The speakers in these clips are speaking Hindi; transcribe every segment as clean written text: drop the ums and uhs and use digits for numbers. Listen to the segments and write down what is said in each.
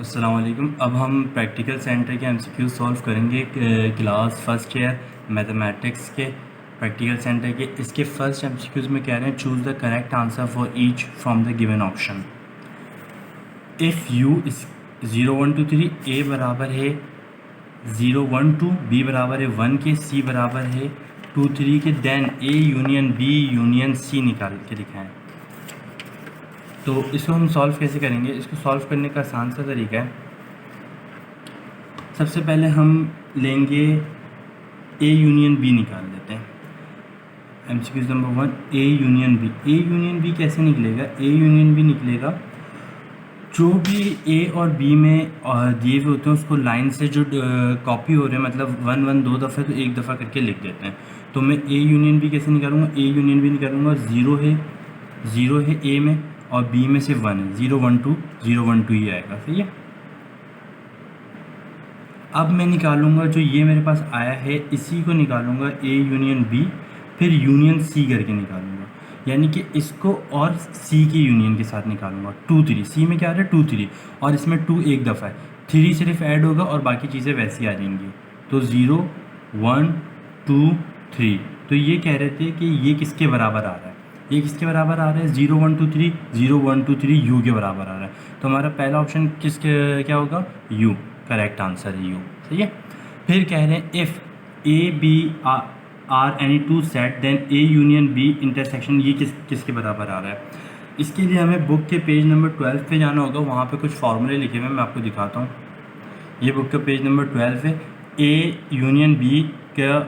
अस्सलाम वालेकुम। अब हम प्रैक्टिकल सेंटर के एमसीक्यू सॉल्व करेंगे क्लास फर्स्ट ईयर मैथमेटिक्स के प्रैक्टिकल सेंटर के। इसके फर्स्ट एमसीक्यूज़ में कह रहे हैं choose the correct answer for each from the given option. If you इस 0 1 2 3 ए बराबर है 0 1 2, बी बराबर है 1 के, सी बराबर है 2 3 के, then A union B union C निकाल के दिखाएं। तो इसको हम सॉल्व कैसे करेंगे? इसको सॉल्व करने का आसान सा तरीका है। सबसे पहले हम लेंगे ए यूनियन बी निकाल लेते हैं। MCQs number 1, A union B. A union B कैसे निकलेगा? ए यूनियन बी निकलेगा जो भी ए और बी में दिए हुए होते हैं उसको लाइन से जो कॉपी हो रहे हैं, मतलब 1 1 2 दफ़ा तो एक दफ़ा करके लिख देते हैं। तो मैं ए यूनियन बी कैसे निकालूंगा? ए यूनियन बी निकालूंगा, ज़ीरो है ए में और बी में से 1 है, 0 1 2 0 1 2 ही आएगा। सही है। अब मैं निकालूंगा जो ये मेरे पास आया है इसी को निकालूंगा ए यूनियन बी, फिर यूनियन सी करके निकालूंगा, यानी कि इसको और सी के यूनियन के साथ निकालूंगा। 2 3, सी में क्या आ रहा है 2 3 और इसमें 2 एक दफ़ा है, 3 सिर्फ ऐड होगा और बाकी चीज़ें वैसी आ जाएंगी। तो 0 1 2 3। तो ये कह रहे थे कि ये किसके बराबर आ रहा है? ये किसके बराबर आ रहा है? 0 1 2 3 0 1 2 3 यू के बराबर आ रहा है। तो हमारा पहला ऑप्शन किसके क्या होगा? यू। करेक्ट आंसर है यू। सही है। फिर कह रहे हैं if A B are any two set then A union B intersection, ये किसके बराबर आ रहा है? इसके लिए हमें बुक के पेज नंबर 12 पे जाना होगा। वहाँ पे कुछ फॉर्मूले लिखे हुए हैं, मैं आपको दिखाता हूँ। ये बुक का पेज नंबर 12 है। ए यूनियन बी का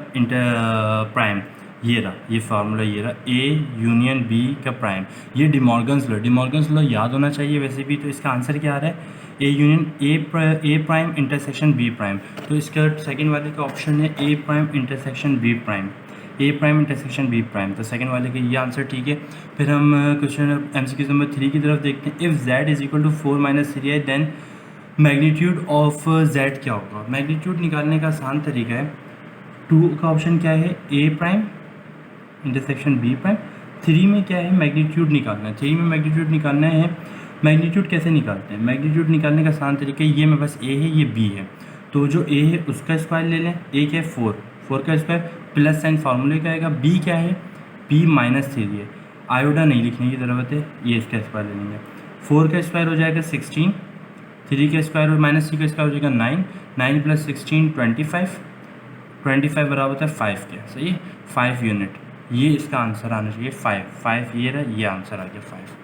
प्राइम, ये रहा, ये फार्मूला ये रहा, ए यूनियन बी का प्राइम। ये डिमॉर्गन्स लॉ याद होना चाहिए वैसे भी। तो इसका आंसर क्या आ रहा है? A union A prime intersection B prime. तो इसका सेकंड वाले का ऑप्शन है A prime intersection B prime, A prime intersection B prime. तो सेकंड वाले का ये आंसर ठीक है। फिर हम क्वेश्चन एमसीक्यू नंबर 3 की तरफ देखते हैं। If z is equal to 4 - 3i then magnitude of z क्या होगा? मैग्नीट्यूड निकालने का आसान तरीका है। 2 का ऑप्शन क्या है? A prime intersection B prime. 3 में क्या है? मैग्नीट्यूड निकालना है। 3 में मैग्नीट्यूड निकालना है। मैग्नीट्यूड कैसे निकालते हैं? मैग्नीट्यूड निकालने का आसान तरीका ये में बस ए है, ये बी है, तो जो ए है उसका स्क्वायर ले लें। ए क्या है? 4 का स्क्वायर प्लस साइन फार्मूले का आएगा। बी क्या है? बी -3 है, आयोडा नहीं लिखने की ज़रूरत है, ये इसका स्क्वायर ले लेंगे। 4 का स्क्वायर हो जाएगा 16, 3 का स्क्वायर और -3 का स्क्वायर हो जाएगा 9, 9 + 16 25, 25 बराबर होता है 5 के। सही है, 5 यूनिट। ये इसका आंसर आना चाहिए 5 ये रहा, ये आंसर आ गया 5।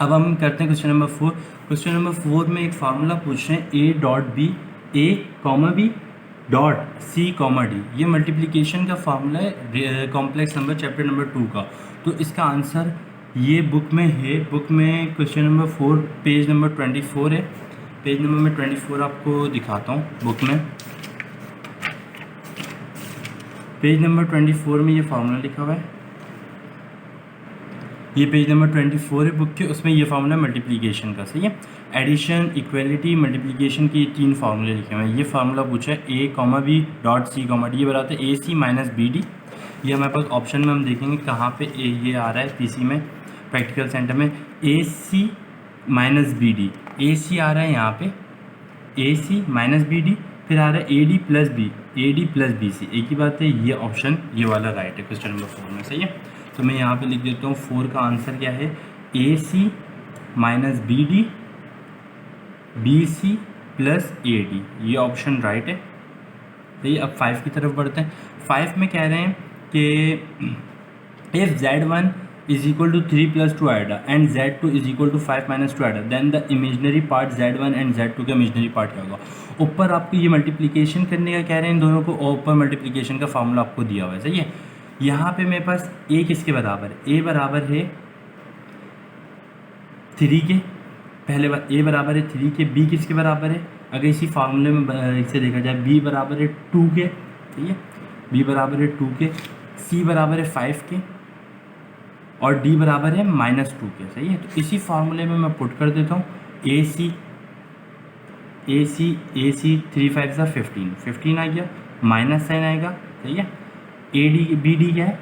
अब हम करते हैं क्वेश्चन नंबर 4। क्वेश्चन नंबर 4 में एक फार्मूला पूछ रहे हैं A dot B, A B dot C D. ये मल्टीप्लिकेशन का फार्मूला है कॉम्प्लेक्स नंबर चैप्टर नंबर 2 का। तो इसका आंसर ये बुक में है। बुक में क्वेश्चन नंबर 4 पेज नंबर 24 है। पेज नंबर मैं 24 आपको दिखाता हूँ। बुक में पेज नंबर 24 में ये फार्मूला लिखा हुआ है। ये पेज नंबर 24 है बुक के, उसमें ये फार्मूला मल्टीप्लिकेशन का। सही है। एडिशन, इक्वलिटी, मल्टीप्लिकेशन की 3 फार्मूले लिखे हुए हैं। ये फार्मूला पूछा है A B dot C D. ये बराबर है ए सी बी डी। ये हमारे पास ऑप्शन में हम देखेंगे कहाँ पे ये आ रहा है। पीसी में प्रैक्टिकल सेंटर में ए सी बी डी, ए सी आ रहा है यहाँ पे, ए सी बी डी, फिर आ रहा है A D plus B C. एक ही बात है, ये ऑप्शन ये वाला राइट है क्वेश्चन नंबर 4 में। सही है। तो मैं यहाँ पे लिख देता हूँ 4 का आंसर क्या है? A C B C plus A D, ये ऑप्शन राइट है। सही। अब 5 की तरफ बढ़ते हैं। 5 में कह रहे हैं कि if z1 is equal to 3 + 2 iota and z2 is equal to 5 - 2 iota then the imaginary part z1 and z2 का इमेजनरी पार्ट क्या होगा? ऊपर आपको ये मल्टीप्लिकेशन करने का कह रहे हैं इन दोनों को, और ऊपर मल्टीप्लिकेशन का फार्मूला आपको दिया हुआ है। सही है। यहाँ पे मेरे पास ए किसके बराबर है? ए बराबर है 3 के, पहले बार ए बराबर है 3 के। बी किसके बराबर है? अगर इसी फार्मूले में इसे देखा जाए, बी बराबर है 2 के। ठीक है, बी बराबर है 2 के, सी बराबर है 5 के और डी बराबर है -2 के। सही है। तो इसी फार्मूले में मैं पुट कर देता हूँ ए सी 3 5 15 आ गया, माइनस साइन आएगा। सही है। ए डी बी डी क्या है?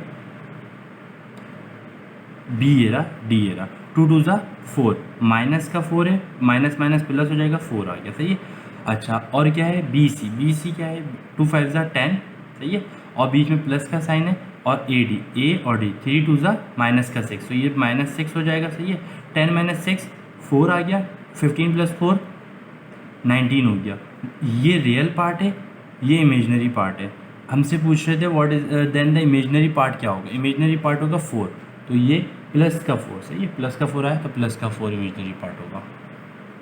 बी एरा डी एरा टू टू ज़ा 4, माइनस का 4 है, माइनस माइनस प्लस हो जाएगा, 4 आ गया, सही है। अच्छा, और क्या है बी सी, बी सी क्या है, 2 5 ज़ा 10, सही है, और बीच में प्लस का साइन है, और ए डी, ए और डी, 3 2 ज़ा माइनस का 6, तो ये -6 हो जाएगा, सही है। 10 माइनस 6 4 आ गया, 15 प्लस 4 19 हो गया। ये रियल पार्ट है, ये इमेजनरी पार्ट है। हमसे पूछ रहे थे what is then the imaginary part क्या होगा, इमेजनरी पार्ट होगा 4, तो ये प्लस का 4, सही है, प्लस का 4 आया तो प्लस का 4 इमेजनरी पार्ट होगा,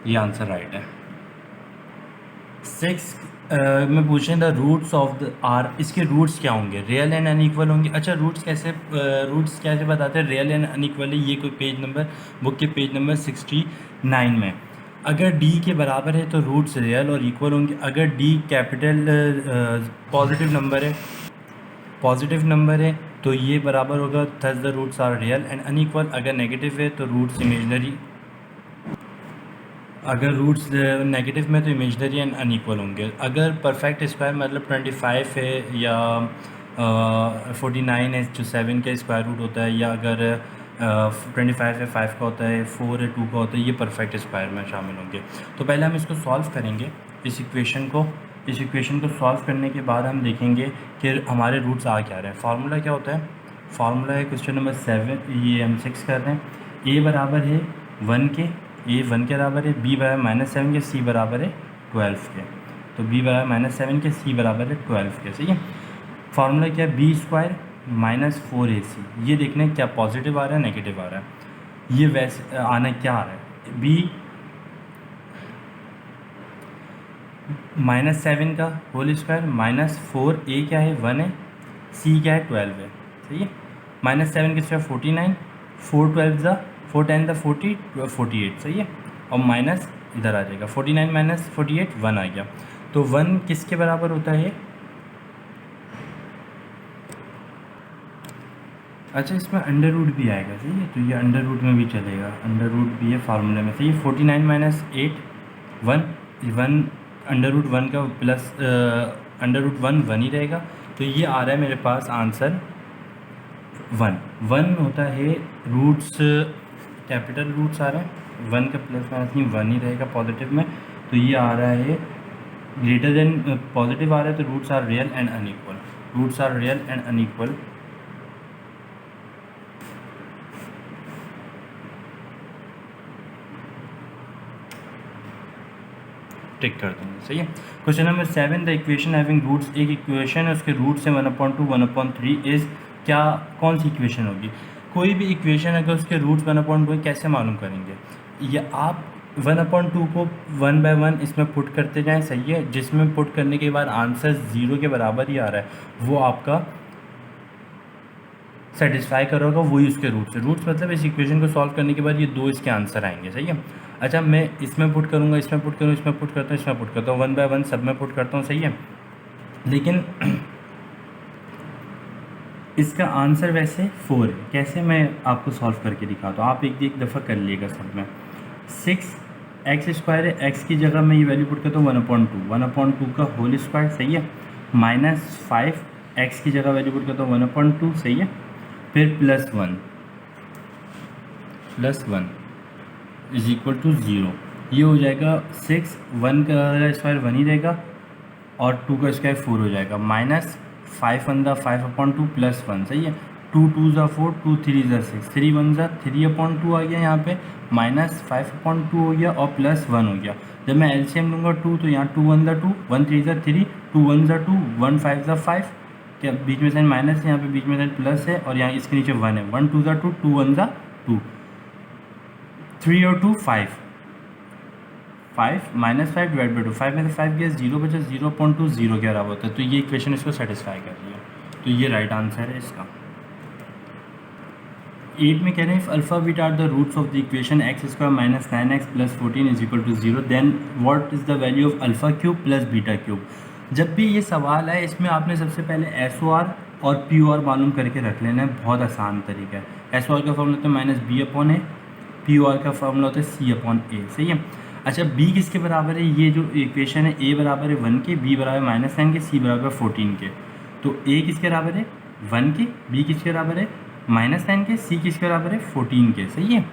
ये आंसर राइट है। 6 में पूछ रहे हैं the roots of the R, इसके रूट्स क्या होंगे, रियल एंड अनइक्वल होंगे। अच्छा, रूट्स कैसे बताते हैं, रियल एंड अनइक्वल है, ये कोई पेज नंबर, बुक के पेज नंबर 69 में। अगर डी के बराबर है तो रूट्स रियल और इक्वल होंगे। अगर डी कैपिटल पॉजिटिव नंबर है तो ये बराबर होगा, thus the roots are real and unequal. अगर नेगेटिव है तो रूट्स इमेजनरी, अगर रूट्स नेगेटिव में तो इमेजनरी एंड अनइक्वल होंगे। अगर परफेक्ट स्क्वायर मतलब 25 है या 49 है जो 7 का स्क्वायर रूट होता है, या अगर 25 है 5 का होता है, 4 है 2 का होता है, ये परफेक्ट स्क्वायर में शामिल होंगे। तो पहले हम इसको सॉल्व करेंगे, इस इक्वेशन को सॉल्व करने के बाद हम देखेंगे कि हमारे रूट्स आ क्या रहे हैं। फार्मूला क्या होता है, फार्मूला है क्वेश्चन नंबर 7, ये हम 6 कर रहे हैं। ए बराबर है 1 के, ए 1 के बराबर है, बी बराबर -7 के, सी बराबर है 12 के। तो बी बराबर -7 के, सी बराबर है 12 के, सही है। फार्मूला क्या है, बी स्क्वायर -4ac। ये देखना है क्या पॉजिटिव आ रहा है नेगेटिव आ रहा है, ये वैसे आना क्या आ रहा है, बी -7 का होल स्क्वायर -4a क्या है 1 है, सी क्या है 12 है, सही है। -7 के स्क्वायर 49, 4 12 ज़ा 4 10 ज़ा 40 48, सही है, और माइनस इधर आ जाएगा 49 माइनस 48 1 आ गया। तो 1 किसके बराबर होता है, अच्छा इसमें अंडर रूट भी आएगा, सही है, तो ये अंडर रूट में भी चलेगा, अंडर रूट भी है फार्मूले में, सही है। 49 माइनस 8 1 अंडर रूट 1 का प्लस अंडर रूट 1 ही रहेगा, तो ये आ रहा है मेरे पास आंसर 1 होता है। रूट्स कैपिटल रूट्स आ रहे हैं, 1 का प्लस माइनस नहीं 1 ही रहेगा पॉजिटिव में, तो ये आ रहा है ग्रेटर देन पॉजिटिव आ रहा है, तो roots are real and unequal, roots are real and unequal. Tick कर देंगे, सही है। Question number 7, the equation having roots, एक इक्वेशन है उसके रूट से 1/2 1/3 इज़, क्या कौन सी इक्वेशन होगी। कोई भी इक्वेशन अगर उसके रूट्स 1/2 कैसे मालूम करेंगे, या आप 1/2 को 1 बाय 1 इसमें पुट करते जाएं, सही है, जिसमें पुट करने के बाद आंसर 0 के बराबर ही आ रहा है, वो आपका सेटिस्फाई करोगा, वही उसके रूट्स है। रूट्स मतलब इस इक्वेशन को सॉल्व करने के बाद ये 2 इसके आंसर आएंगे, सही है। अच्छा, मैं इसमें पुट करूँगा, इसमें पुट करूँ, इसमें पुट करता हूँ, इसमें पुट करता हूँ, 1 बाय 1 सब में पुट करता हूँ, सही है। लेकिन इसका आंसर वैसे 4 है, कैसे मैं आपको सॉल्व करके दिखाता हूँ, आप एक दफ़ा कर लिएगा सब में। 6x² है, x की जगह मैं ये वैल्यू पुट करता हूँ 1/2 का होल स्क्वायर, सही है, -5x की जगह वैल्यू पुट करता हूँ 1/2, सही है, फिर +1 इज इक्वल टू 0, ये हो जाएगा 6, 1 का स्क्वायर 1 ही रहेगा और 2 का स्क्वायर 4 हो जाएगा, -5 1 5/2 +1, सही है, 2 2 4 2 3 6 3 1 3/2 आ गया यहाँ पे, -5/2 हो गया और +1 हो गया। जब मैं एलसीएम लूँगा 2 तो यहाँ 2 1 2 1 3 3 2 1 2 1 5 5, क्या बीच में साइन माइनस है, यहाँ पे बीच में साइन प्लस है, और यहाँ इसके नीचे 1 है, 1 2 2 2 1 2 3 और 2 5 -5 डिवाइड बाई 2, 5 में से 5 गया 0 बचा, 0.2 0 के बराबर होता है, तो ये इक्वेशन इसको सेटिस्फाई कर रही है, तो ये राइट आंसर है इसका। 8 में कह रहे हैं if alpha beta are the roots of the equation x² - 9x + 14 = 0, then what is the value of alpha cube plus beta cube. जब भी ये सवाल है इसमें आपने सबसे पहले SOR और POR मालूम करके रख लेना है, बहुत आसान तरीका है। SOR का फॉर्मूला होता है -b/a, POR का फॉर्मूला होता है c/a, सही है। अच्छा, b किसके बराबर है, ये जो इक्वेशन है a बराबर है 1 के, b बराबर -9 के, c बराबर 14 के, तो a किसके बराबर है 1 के, b किसके बराबर है -9 के, c किसके बराबर है 14 के, सही है।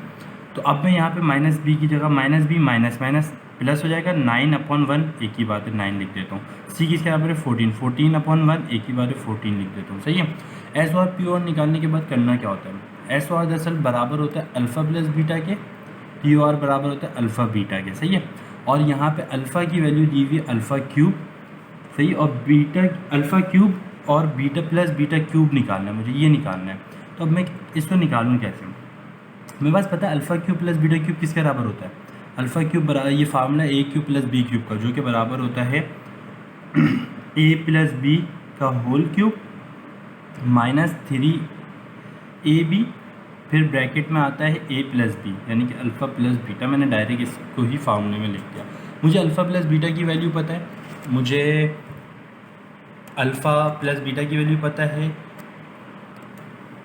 तो अब मैं यहाँ पे माइनस बी की जगह minus B minus minus plus हो जाएगा 9/1, एक ही बात है 9 लिख देता हूँ। सी किसके बराबर है 14, 14/1 एक ही बात है 14 लिख देता हूँ। सही है। एस और पी और निकालने के बाद करना क्या होता है, एस और दरअसल बराबर होता है अल्फ़ा प्लस बीटा के, पी और बराबर होता है अल्फ़ा बीटा के। सही है। और यहाँ पे अल्फ़ा की वैल्यू दी हुई है अल्फ़ा क्यूब। सही। और बीटा अल्फ़ा क्यूब और बीटा प्लस बीटा क्यूब निकालना है मुझे, ये निकालना है। तो अब मैं इसको निकालूँ कैसे, मेरे पास पता है alpha cube plus beta cube किसके बराबर होता है, अल्फ़ा क्यूब बराबर ये फार्मूला ए क्यूब प्लस बी क्यूब का, जो कि बराबर होता है ए प्लस बी का होल क्यूब माइनस 3ab, फिर ब्रैकेट में आता है ए प्लस बी, यानी कि अल्फ़ा प्लस बीटा। मैंने डायरेक्ट इसको ही फार्मूले में लिख दिया। मुझे अल्फ़ा प्लस बीटा की वैल्यू पता है, मुझे अल्फ़ा प्लस बीटा की वैल्यू पता है,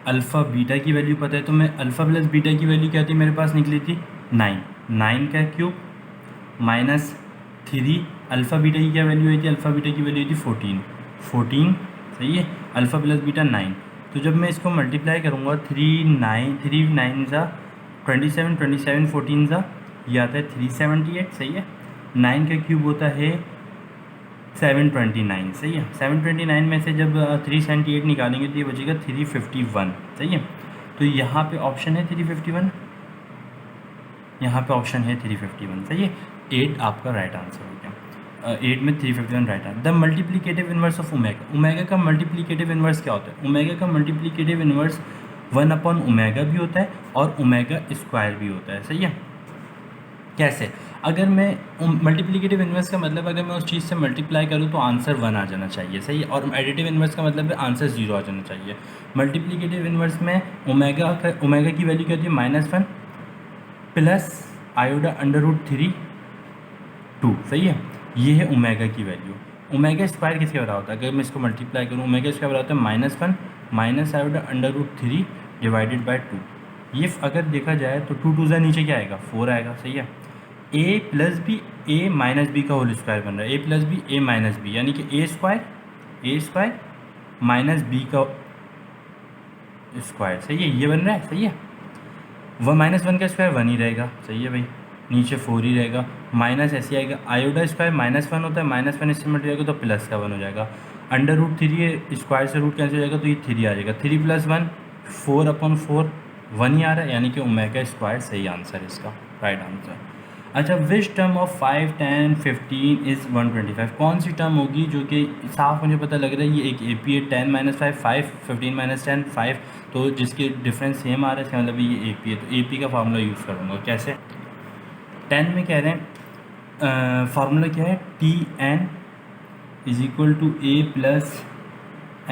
अल्फ़ा बीटा की वैल्यू पता है। तो मैं अल्फ़ा प्लस बीटा की वैल्यू क्या थी मेरे पास निकली थी 9 का क्यूब माइनस 3, अल्फ़ा बीटा की क्या वैल्यू हुई थी, अल्फ़ा बीटा की वैल्यू थी 14। सही है। Alpha plus beta 9। तो जब मैं इसको मल्टीप्लाई करूँगा 3 9 ज़ा 27, 27 14 ज़ा ये आता है 378। सही है। 9 का क्यूब होता है 729। सही है। 729 में से जब 378 निकालेंगे तो ये बचेगा 351। सही है। तो यहाँ पे ऑप्शन है 351, यहाँ पे ऑप्शन है 351। सही है। 8 आपका राइट आंसर हो गया। 8 में 351 right answer. The multiplicative inverse of omega, omega का मल्टीप्लिकेटिव इन्वर्स क्या होता है, ओमेगा का मल्टीप्लिकेटिव इन्वर्स 1/ओमेगा भी होता है और ओमेगा स्क्वायर भी होता है। सही है। कैसे, अगर मैं मल्टीप्लिकेटिव इन्वर्स का मतलब अगर मैं उस चीज़ से मल्टीप्लाई करूँ तो आंसर 1 आ जाना चाहिए। सही है। और एडिटिव इन्वर्स का मतलब है आंसर 0 आ जाना चाहिए। मल्टीप्लिकेटिव इन्वर्स में ओमेगा की वैल्यू क्या होती है -1 प्लस आयोडा √3 2। सही है। ये है ओमेगा की वैल्यू। ओमेगा स्क्वायर किसके बराबर होता है, अगर मैं इसको मल्टीप्लाई करूँ ओमेगा स्क्वायर बराबर होता है -1 माइनस आयोडा √3 डिवाइडेड बाई 2। ये अगर देखा जाए तो 2 2 नीचे क्या आएगा 4 आएगा। सही है। ए प्लस बी ए माइनस बी का होल स्क्वायर बन रहा है, ए प्लस बी ए माइनस बी, यानी कि ए स्क्वायर माइनस बी का स्क्वायर। सही है। ये बन रहा है। सही है। -1 का स्क्वायर 1 ही रहेगा। सही है भाई। नीचे 4 ही रहेगा। माइनस ऐसे आएगा, आयोडा स्क्वायर -1 होता है, -1 इससे मल्टी जाएगा तो प्लस का 1 हो जाएगा। √3 है, स्क्वायर से रूट कैंसिल हो जाएगा तो ये 3 आ जाएगा। 3 + 1 4/4 1 ही आ रहा है, यानी कि ओमेगा स्क्वायर सही आंसर है इसका, राइट आंसर। अच्छा, विच टर्म ऑफ 5 10 15 इज़ 125, कौन सी टर्म होगी जो कि साफ मुझे पता लग रहा है ये एक ए पी है 10 - 5 5 15 - 10 5, तो जिसके डिफरेंस सेम आ रहा है इसका मतलब ये ए पी है। तो ए पी का फार्मूला यूज़ करूँगा। कैसे, 10 में कह रहे हैं फार्मूला क्या है, T N is equal to A plus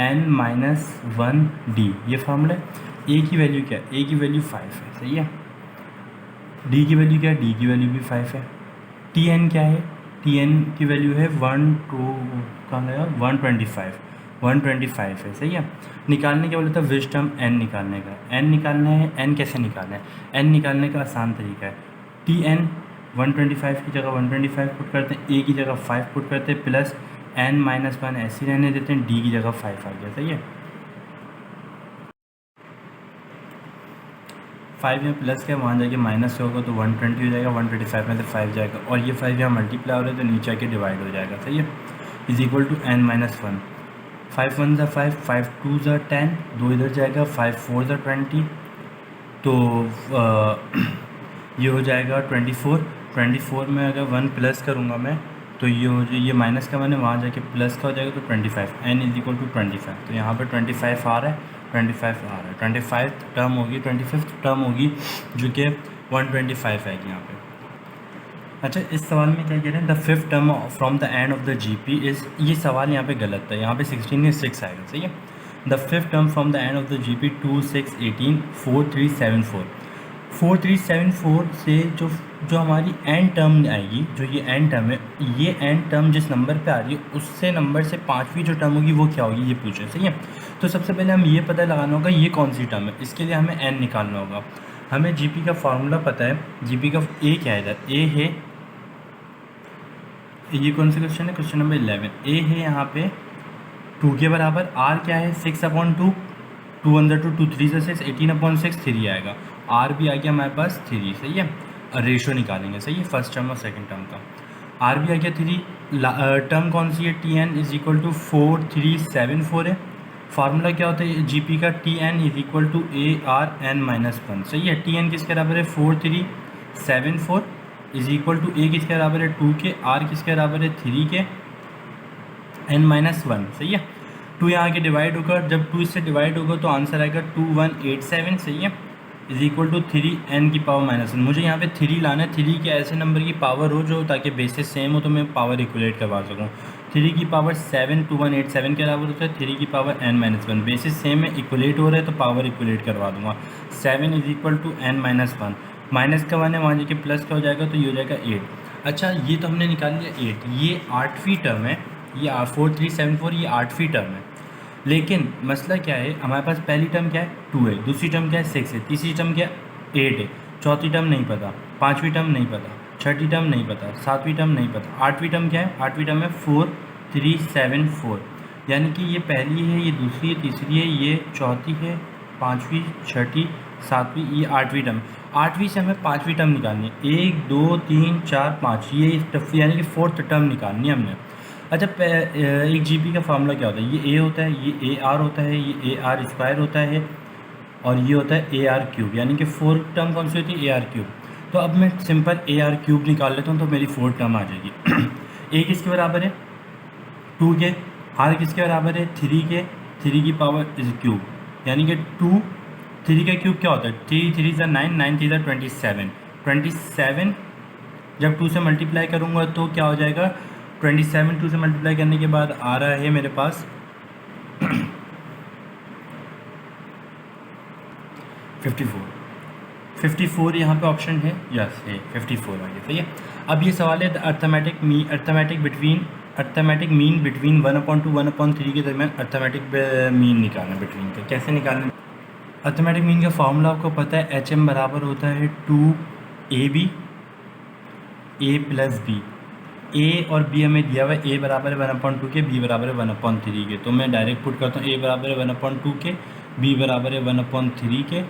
n - 1 D, ये फार्मूला है। ए की वैल्यू क्या है, ए की वैल्यू 5 है। सही है। डी की वैल्यू क्या है, डी की वैल्यू भी 5 है। टी एन क्या है, टी एन की वैल्यू है 125 है। सही है। निकालने के बोले तो विच टर्म एन निकालने का, एन निकालना है। एन कैसे निकालना है, एन निकालने का आसान तरीका है, टी एन 125 की जगह 125 पुट करते हैं, ए की जगह 5 पुट करते हैं, प्लस n - 1 ऐसे ही रहने देते हैं, डी की जगह 5 आ गया। सही है। 5 में प्लस क्या वहाँ जाके माइनस से होगा तो 120 हो जाएगा, 125 में से 5 जाएगा और ये 5 यहाँ मल्टीप्लाई हो रहा है तो नीचे आके डिवाइड हो जाएगा। सही है। इज इक्वल टू n - 1, 5 1 ज़ा 5, 5 2 ज़ा 10, 2 इधर जाएगा, 5 4 ज़ा 20, तो ये हो जाएगा 24 में अगर 1 प्लस करूँगा मैं तो ये हो जाए, ये माइनस का मैंने वहाँ जाके प्लस का हो जाएगा तो 25, n इज इक्वल टू 25। तो यहाँ पे 25 आ रहा है, 25 टर्म होगी, 25th टर्म होगी जो कि 125 आएगी यहाँ पे। अच्छा, इस सवाल में क्या कह रहे हैं, the 5th term from the end of the GP is, ये सवाल यहाँ पे गलत है, यहाँ पे 16 में 6 आएगा। सही है। The 5th term from the end of the GP 2 6 18 4374 से जो हमारी एंड टर्म आएगी, जो ये एंड टर्म है, ये एंड टर्म जिस नंबर पे आ रही है उससे नंबर से 5वीं जो टर्म होगी वो क्या होगी, ये पूछे। सही है। तो सबसे पहले हम ये पता लगाना होगा ये कौन सी टर्म है, इसके लिए हमें एन निकालना होगा। हमें जीपी का फार्मूला पता है, जीपी का ए क्या है, इधर ए है, ये कौन सा क्वेश्चन है, क्वेश्चन नंबर 11। ए है यहाँ पे 2 के बराबर, आर क्या है 6/2, 2 × 2 2 3 × 6 18/6 3 आएगा, आर भी आ गया हमारे पास 3, सही है। रेशो निकालेंगे, सही है, फर्स्ट टर्म और सेकंड टर्म का। आर भी आ गया 3, टर्म कौन सी है, T N is equal to 4374 है। फार्मूला क्या होता है जी पी का, T N is equal to A R N minus 1, सही है। टी एन किसके बराबर है 4374 इज इक्वल टू ए किसके बराबर है 2 के, आर किसके बराबर है 3 के, एन माइनस 1, सही है। 2 यहाँ आगे डिवाइड होगा, जब 2 इससे डिवाइड होगा तो आंसर आएगा 2187, सही है, इज इक्वल टू 3 एन की पावर माइनस 1। मुझे यहाँ पे 3 लाना है, 3 के ऐसे नंबर की पावर हो जो ताकि बेसिस सेम हो तो मैं पावर इक्वलेट करवा सकूँ। 3 की पावर 7 2187 के बराबर होता है, 3 की power n minus 1, basis same है, इक्वलेट हो रहा है तो पावर इक्वलेट करवा दूंगा। 7 is equal to n minus 1, minus का 1 है वहाँ जाके प्लस का हो जाएगा तो ये हो जाएगा 8। अच्छा ये तो हमने निकाल लिया 8, ये 8वीं टर्म है, ये 4374 ये 8वीं टर्म है। लेकिन मसला क्या है, हमारे पास पहली टर्म क्या है 2 है, दूसरी टर्म क्या है 6 है, तीसरी टर्म क्या है 8 है, चौथी टर्म नहीं पता, पाँचवीं टर्म नहीं पता, छठी टर्म नहीं पता, सातवीं टर्म नहीं पता, आठवीं टर्म क्या है, आठवीं टर्म है 4374, यानी कि ये पहली है, ये दूसरी है, तीसरी है, ये चौथी है, पाँचवीं, छठी, सातवीं, ये आठवीं टर्म। आठवीं से हमें पाँचवीं टर्म निकालनी है, 1 2 3 4 5, ये यानी कि फोर्थ टर्म निकालनी है हमने। अच्छा एक जीपी का फार्मूला क्या होता है, ये ए होता है, ये ए आर होता है, ये ए आर स्क्वायर होता है और ये होता है ए आर क्यूब, यानी कि फोर्थ टर्म कौन सी होती है ए आर क्यूब। तो अब मैं सिंपल ए आर क्यूब निकाल लेता हूँ तो मेरी फोर्थ टर्म आ जाएगी। ए किसके बराबर है 2 के, आर किसके बराबर है 3 के, 3 की पावर इज क्यूब, यानी कि 2, 3 का क्यूब क्या होता है 3 3 ज़ा 9, 9 3 ज़ा 27, 27 जब 2 से मल्टीप्लाई करूँगा तो क्या हो जाएगा 27, 2 से मल्टीप्लाई करने के बाद आ रहा है मेरे पास 54 यहाँ पे ऑप्शन है, यस है 54 आ गया, सही है। अब ये सवाल है अर्थमेटिक मीन बिटवीन 1/2 1/3 के दरमियान अर्थमेटिक मीन निकालना बिटवीन का, कैसे निकालना। अर्थमेटिक मीन का फॉर्मूला आपको पता है, एच एम बराबर होता है 2AB A प्लस बी, ए और बी हमें दिया हुआ है, ए बराबर है 1/2 के, बी बराबर है 1/3 के, तो मैं डायरेक्ट पुट करता हूँ, ए बराबर है 1/2 के, बी बराबर है 1/3 के,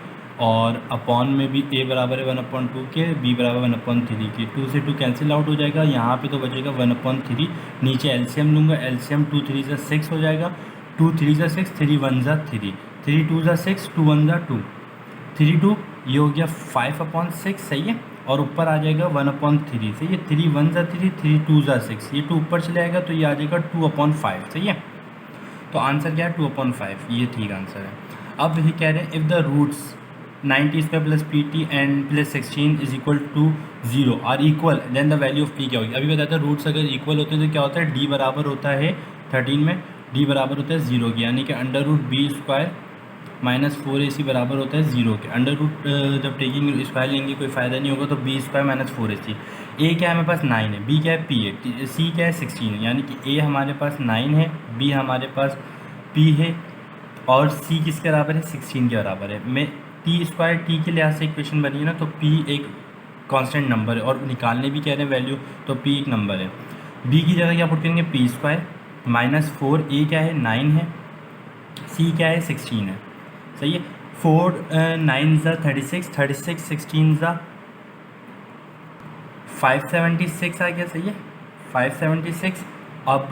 और अपॉन में भी ए बराबर है 1/2 के, बी बराबर 1/3 के, 2 से 2 कैंसिल आउट हो जाएगा, यहाँ पे तो बचेगा 1/3, नीचे एलसीएम लूँगा, एलसीएम 2 3 ज़ा 6 हो जाएगा, 2 3 ज़ा 6, 3 1 ज़ा 3, 3 2 ज़ा 6, 2 1 ज़ा 2, 3 2 ये हो गया 5/6, सही है, और ऊपर आ जाएगा 1/3, सही है, 3 1 ज़ा 3, 3 2 ज़ा 6, ये 2 ऊपर चले आएगा तो ये आ जाएगा 2/5, सही है। तो आंसर क्या है 2/5, ये ठीक आंसर है। अब ये कह रहे हैं if the roots 90² plus P T and plus 16 is equal to 0 are equal, then the value of P क्या होगी। अभी बताया था रूट्स अगर इक्वल होते हैं तो क्या होता है, डी बराबर होता है 13 में, डी बराबर होता है 0 के, यानी कि √b² माइनस 4ac बराबर होता है 0 के। अंडर रूट जब टेकिंग स्क्वायर लेंगे कोई फ़ायदा नहीं होगा, तो b² माइनस 4ac। ए क्या है हमारे पास 9 है, बी क्या है p है, सी क्या है 16 है, यानी कि ए हमारे पास 9 है, बी हमारे पास p है, और सी किसके बराबर है 16 के बराबर है। मैं t² t के लिहाज से इक्वेशन बनी है ना, तो p एक कांस्टेंट नंबर है और निकालने भी कह रहे हैं वैल्यू, तो p एक नंबर है। b की जगह क्या पुट करेंगे p² माइनस 4, ए क्या है 9 है, सी क्या है 16 है, सही है। 4 9 ज़ा 36, 36 16 ज़ा 576 आ गया, सही है 576। अब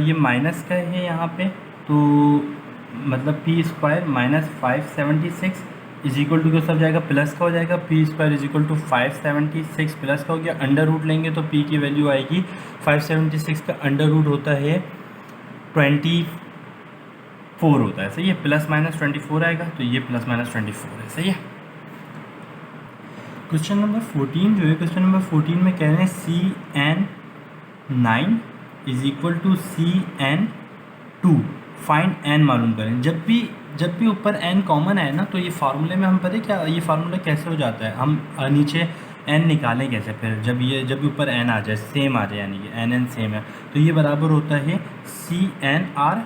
ये माइनस का है यहाँ पे, तो मतलब p² minus 576 is equal to सब जाएगा प्लस का हो जाएगा, p² is equal to 576 plus का हो गया, अंडर रूट लेंगे तो p की वैल्यू आएगी 576 का अंडर रूट होता है 24 होता है, सही है, प्लस माइनस 24 आएगा, तो ये प्लस माइनस 24 है, सही है। क्वेश्चन नंबर 14 जो है, क्वेश्चन नंबर 14 में कह रहे हैं CN9 is equal to CN2, find n मालूम करें। जब भी ऊपर n कॉमन है ना, तो ये फार्मूले में हम पता है क्या, ये फार्मूला कैसे हो जाता है, हम नीचे n निकालें कैसे, फिर जब भी ऊपर n आ जाए, सेम आ जाए, यानी कि n सेम है, तो ये बराबर होता है CNR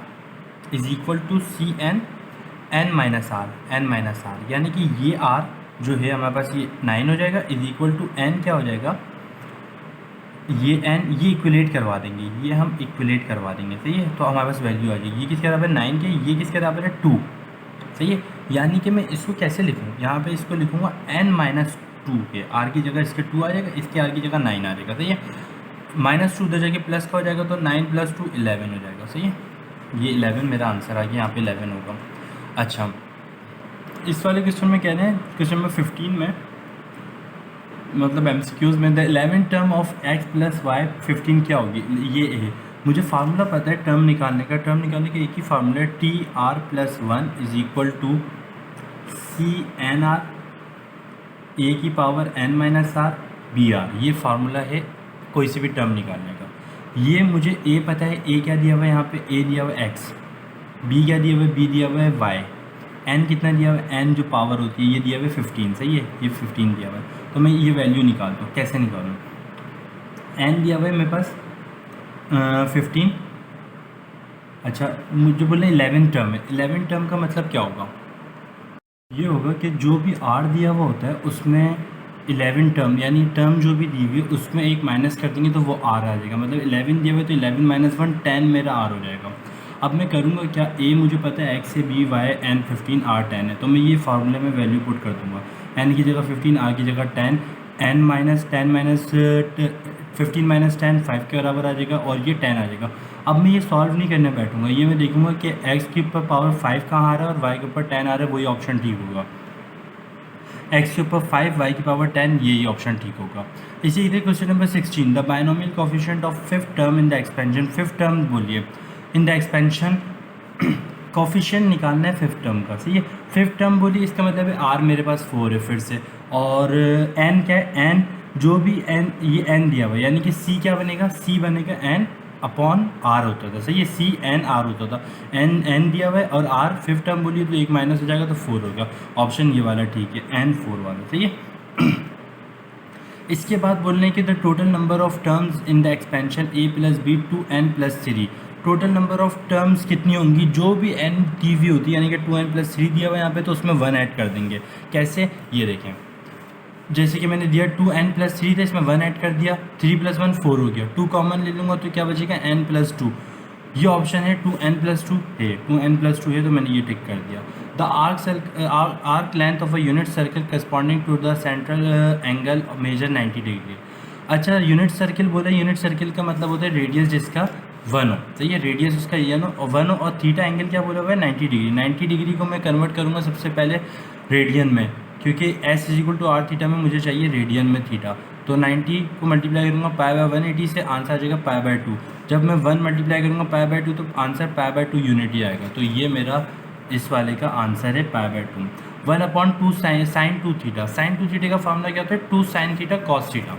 is equal to CN minus R, यानी कि ये r जो है हमारे पास ये 9 हो जाएगा, इज इक्वल टू n क्या हो जाएगा, ये n ये इक्वलेट करवा देंगे, ये हम इक्वलेट करवा देंगे, सही है, तो हमारे पास वैल्यू आ जाएगी, ये किसके बराबर है 9 के, ये किसके बराबर है 2, सही है। यानी कि मैं इसको कैसे लिखूँ, यहाँ पे इसको लिखूँगा n-2 के, r की जगह इसके 2 आ जाएगा, इसके r की जगह 9 आ जाएगा, सही है। -2 उधर जाके प्लस का हो जाएगा तो 9 + 2 11 हो जाएगा, सही है। ये 11 मेरा आंसर आ गया, यहाँ पे 11 होगा। अच्छा, इस वाले क्वेश्चन में कह रहे हैं, क्वेश्चन नंबर 15 में, मतलब MCQs में, the 11 term of x + y 15 क्या होगी। ये है, मुझे फार्मूला पता है टर्म निकालने का, टर्म निकालने का एक ही फार्मूला है, TR+1 = CNR a⁻n−r BR। ये फार्मूला है कोई से भी टर्म निकालने का। ये मुझे a पता है, a क्या दिया हुआ है यहाँ पे, a दिया हुआ है x, b क्या दिया हुआ है, b दिया हुआ है y, n कितना दिया हुआ है, n जो पावर होती है ये दिया हुआ है 15, सही है, ये 15 दिया हुआ है। तो मैं ये वैल्यू निकालता हूँ, कैसे निकालूँ, n दिया हुआ है मेरे पास 15। अच्छा, मुझे बोले 11 टर्म है, 11 टर्म का मतलब क्या होगा, ये होगा कि जो भी r दिया हुआ होता है उसमें 11 टर्म, यानी टर्म जो भी दी हुई है उसमें एक माइनस कर देंगे तो वो r आ जाएगा, मतलब 11 दिया हुआ है तो 11 - 1 10 मेरा r हो जाएगा। अब मैं करूँगा क्या, a मुझे पता है x है, b y, n 15, r 10 है, तो मैं ये फार्मूले में वैल्यू पुट कर दूँगा, n की जगह 15, r की जगह 10, n - 10 - 15 - 10 5 के बराबर आ जाएगा और ये 10 आ जाएगा। अब मैं ये सॉल्व नहीं करने बैठूंगा, ये मैं देखूंगा कि x के ऊपर पावर 5 कहाँ आ रहा है और y के ऊपर 10 आ रहा है, वही ऑप्शन ठीक होगा। x के ऊपर 5, y की पावर 10, यही ऑप्शन ठीक होगा। इसी तरह question number 16, the binomial coefficient of fifth term in the expansion, fifth term बोलिए इन द एक्सपेंशन, कोफिशिएंट निकालना है फिफ्थ टर्म का, सही है। फिफ्थ टर्म बोलिए, इसका मतलब है r मेरे पास 4 है फिर से, और n क्या है, n जो भी n, ये n दिया हुआ है, यानी कि c क्या बनेगा, c बनेगा n/r होता था, सही है, CNR होता था, n दिया हुआ है और r फिफ्थ टर्म बोलिए तो एक माइनस हो जाएगा तो 4 होगा, ऑप्शन ये वाला ठीक है, n4 वाला, सही है। इसके बाद बोलने के the total number of terms in the expansion a + b 2n+3, total number of terms कितनी होंगी, जो भी n दी हुई होती है, यानी कि 2n+3 दिया हुआ है यहाँ पे, तो उसमें 1 ऐड कर देंगे। कैसे, ये देखें, जैसे कि मैंने दिया 2n+3 था, इसमें 1 ऐड कर दिया, 3 + 1 4 हो गया, 2 कॉमन ले लूँगा तो क्या बचेगा, n+2। ये ऑप्शन है 2n+2 है, 2n+2 है, तो मैंने ये टिक कर दिया। The arc length of a unit circle corresponding to the central angle measure 90 degree. अच्छा, यूनिट सर्किल बोला, यूनिट सर्किल का मतलब होता है रेडियस जिसका 1 हो, सही है, रेडियस उसका 1 हो और थीटा एंगल क्या बोला हुआ है, 90 डिग्री। 90 डिग्री को मैं कन्वर्ट करूँगा सबसे पहले रेडियन में, क्योंकि s = r थीटा में मुझे चाहिए रेडियन में थीटा, तो 90 को मल्टीप्लाई करूँगा π/180 से, आंसर आ जाएगा π/2। जब मैं 1 मल्टीप्लाई करूँगा π/2 तो आंसर π/2 यूनिट ही आएगा, तो ये मेरा इस वाले का आंसर है π/2। 1/2 sin 2 थीटा, sin 2 थीटा का फॉर्मूला क्या होता है, 2 sin theta cos theta.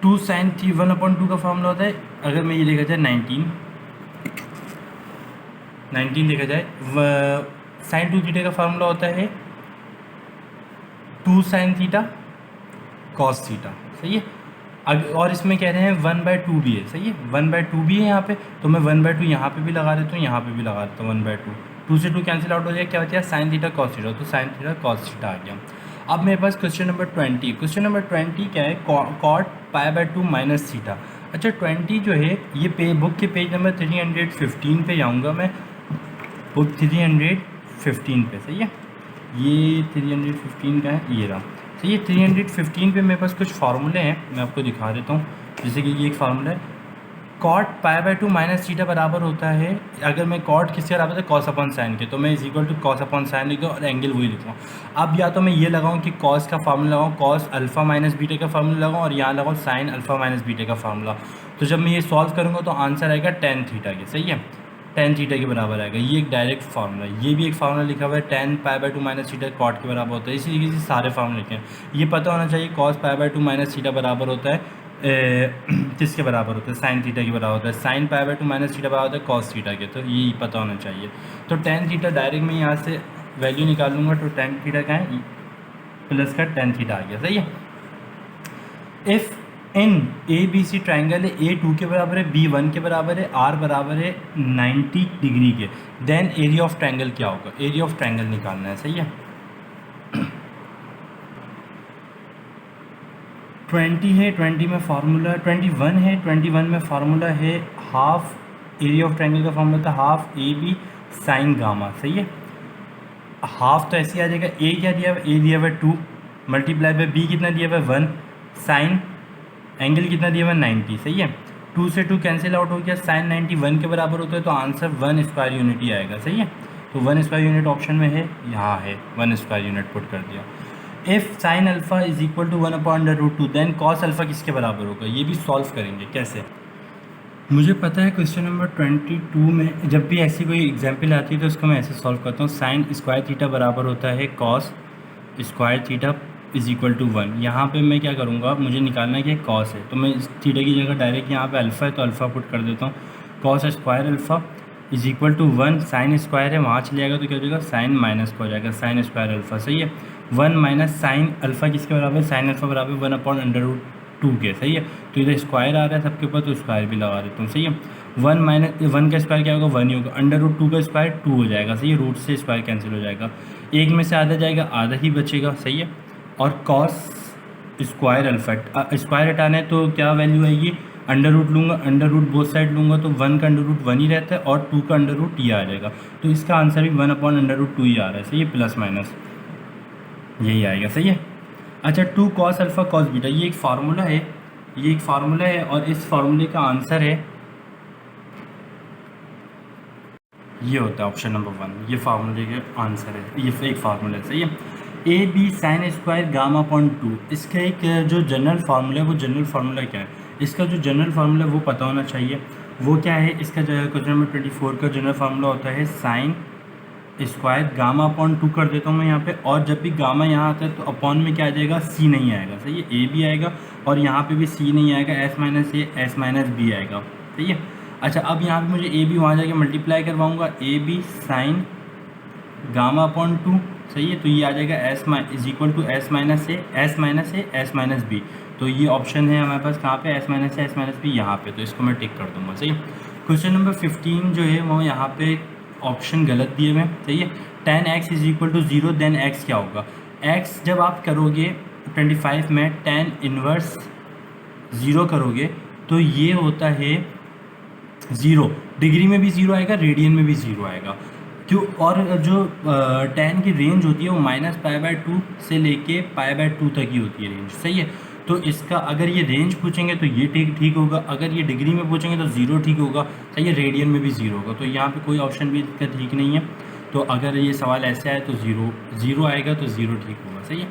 2 sin 1/2 का फॉर्मूला होता है, अगर मैं ये देखा जाए 19 देखा जाए, sin 2 थीटा का फार्मूला होता है 2 sin थीटा cos थीटा, सही है। और इसमें कह रहे हैं 1/2 भी है, सही है, 1/2 भी है यहाँ पे, तो मैं 1/2 यहाँ पे भी लगा देता हूँ, यहाँ पे भी लगा देता हूँ 1/2, 2 से 2 कैंसिल आउट हो जाएगा, क्या बचा, sin थीटा cos थीटा, तो sin थीटा cos थीटा आ गया। अब मेरे पास क्वेश्चन नंबर 20, क्वेश्चन नंबर 20 क्या है, cot π/2 - थीटा। अच्छा, 20 जो है ये बुक के पेज नंबर 315 पे जाऊँगा मैं, बुक 315 पे, सही है, ये 315 का है, ये रहा, सही है। 315 पे मेरे पास कुछ फार्मूले हैं, मैं आपको दिखा देता हूँ। जैसे कि ये एक फार्मूला है, cot π/2 - थीटा बराबर होता है, अगर मैं cot किसके बराबर है, cos अपन साइन के, तो मैं = cos अपन साइन लिख दूँ और एंगल वही लिखूँ। अब या तो मैं ये लगाऊँ कि cos का फार्मूला लगाऊँ, cos α - बीटा का फार्मूला लगाऊँ, और यहाँ लगाऊँ sin α - बीटा का फार्मूला। तो जब मैं ये सॉल्व करूँगा तो आंसर आएगा tan थीटा के, सही है, tan थीटा के बराबर आएगा। ये एक डायरेक्ट फार्मूला है, ये भी एक फार्मूला लिखा हुआ है, tan π/2 - थीटा cot के बराबर होता है। इसी तरीके से सारे फार्मूले लिखे हैं। ये पता होना चाहिए cos π/2 - थीटा बराबर होता है किसके बराबर होता है, sin थीटा के बराबर होता है, sin π/2 - थीटा बराबर होता है cos थीटा के, तो यही पता होना चाहिए। तो tan थीटा डायरेक्ट मैं यहाँ से वैल्यू निकाल लूँगा, तो tan थीटा का है प्लस का tan थीटा आ गया, सही है। इफ़ इन ABC ट्राइंगल है, A 2 के बराबर है, B 1 के बराबर है, R बराबर है 90 डिग्री के, देन एरिया ऑफ ट्राइंगल क्या होगा, एरिया ऑफ ट्राइंगल निकालना है, सही है। 20 है, 20 में फार्मूला, 21 है, 21 में फार्मूला है हाफ, एरिया ऑफ ट्राइंगल का फार्मूला था हाफ AB साइन गामा, सही है। हाफ तो ऐसे ही आ जाएगा, ए क्या दिया हुआ, ए दिया हुआ 2 मल्टीप्लाई बाय बी कितना दिया हुआ 1, साइन एंगल कितना दिया हुआ 90, सही है। 2 से 2 कैंसिल आउट हो गया, साइन 90 1 के बराबर होता है, तो आंसर 1 स्क्वायर यूनिट ही आएगा, सही है। तो 1 स्क्वायर यूनिट ऑप्शन में है, यहाँ है 1 स्क्वायर यूनिट पुट कर दिया। If sine alpha is equal to 1/√2 then cos alpha किसके बराबर होगा, ये भी सॉल्व करेंगे कैसे। मुझे पता है क्वेश्चन नंबर 22 में जब भी ऐसी कोई एग्जाम्पल आती है तो उसको मैं ऐसे सॉल्व करता हूँ, साइन स्क्वायर थीटा बराबर होता है cos square theta is equal to 1। यहाँ पे मैं क्या करूँगा, मुझे निकालना है कि कॉस है, तो मैं इस थीटा की जगह डायरेक्ट यहाँ पे अल्फ़ा है तो अल्फ़ा पुट कर देता हूँ। Cos square alpha is equal to 1, sine square है वहाँ चले जाएगा तो क्या हो जाएगा, साइन माइनस का हो जाएगा, साइन स्क्वायर अल्फ़ा, सही है। 1 माइनस साइन अल्फ़ा किसके बराबर है, साइन अल्फ़ा बराबर 1/√2 के, सही है। तो इधर स्क्वायर आ रहा है सबके ऊपर, तो स्क्वायर भी लगा देता हूँ, सही है। 1 माइनस 1 का स्क्वायर क्या होगा, 1 ही होगा, √2 का स्क्वायर 2 हो जाएगा, सही है। रूट से स्क्वायर कैंसिल हो जाएगा, एक में से आधा जाएगा, आधा ही बचेगा, सही है। और कॉस स्क्वायर अल्फ़ा स्क्वायर हटाना है तो क्या वैल्यू आएगी, √ लूँगा, √ बोथ साइड लूँगा तो 1 का √ 1 ही रहता है और 2 का √ ये आ जाएगा, तो इसका आंसर भी 1/√2 ही आ रहा है, सही है, प्लस माइनस यही आएगा, सही है। अच्छा 2 कॉस अल्फ़ा कॉस बीटा, ये एक फार्मूला है, ये एक फार्मूला है और इस फार्मूले का आंसर है, ये होता है ऑप्शन नंबर 1, ये फार्मूले का आंसर है, ये एक फार्मूला है, सही है। A B sine square gamma upon 2, इसका एक जो जनरल फार्मूला है वो जनरल फार्मूला क्या है, इसका जो जनरल फार्मूला है वो पता होना चाहिए। वो क्या है, इसका क्वेश्चन नंबर 24 का जनरल फार्मूला होता है साइन स्क्वायर गामा अपॉन 2 कर देता हूँ मैं यहाँ पे, और जब भी गामा यहाँ आता है तो अपॉन में क्या आ जाएगा, सी नहीं आएगा, सही है, ए बी आएगा और यहाँ पे भी सी नहीं आएगा, S minus A S minus B आएगा, सही है। अच्छा अब यहाँ पे मुझे ए बी वहाँ जाके मल्टीप्लाई करवाऊँगा, A B sine gamma upon 2, सही है, तो ये आ जाएगा S is equal to S minus A S minus B, तो ये ऑप्शन है हमारे पास कहाँ पे, S minus A S minus B यहाँ पे, तो इसको मैं टिक कर दूँगा, सही है। क्वेश्चन नंबर 15 जो है वो यहाँ पे ऑप्शन गलत दिए हुए हैं, सही है। tan x is equal to 0 then x क्या होगा, x जब आप करोगे 25 में tan इनवर्स 0 करोगे तो ये होता है 0, डिग्री में भी 0 आएगा, रेडियन में भी 0 आएगा, क्यों, और जो tan की रेंज होती है वो -π/2 से लेके π/2 तक ही होती है रेंज, सही है। तो इसका अगर ये रेंज पूछेंगे तो ये ठीक होगा, अगर ये डिग्री में पूछेंगे तो 0 ठीक होगा, सही है, रेडियन में भी 0 होगा, तो यहाँ पे कोई ऑप्शन भी इसका ठीक नहीं है। तो अगर ये सवाल ऐसे आए तो 0 आएगा, तो 0 ठीक होगा, सही है।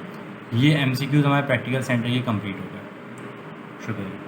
ये MCQs हमारे प्रैक्टिकल सेंटर के कंप्लीट हो गए, शुक्रिया।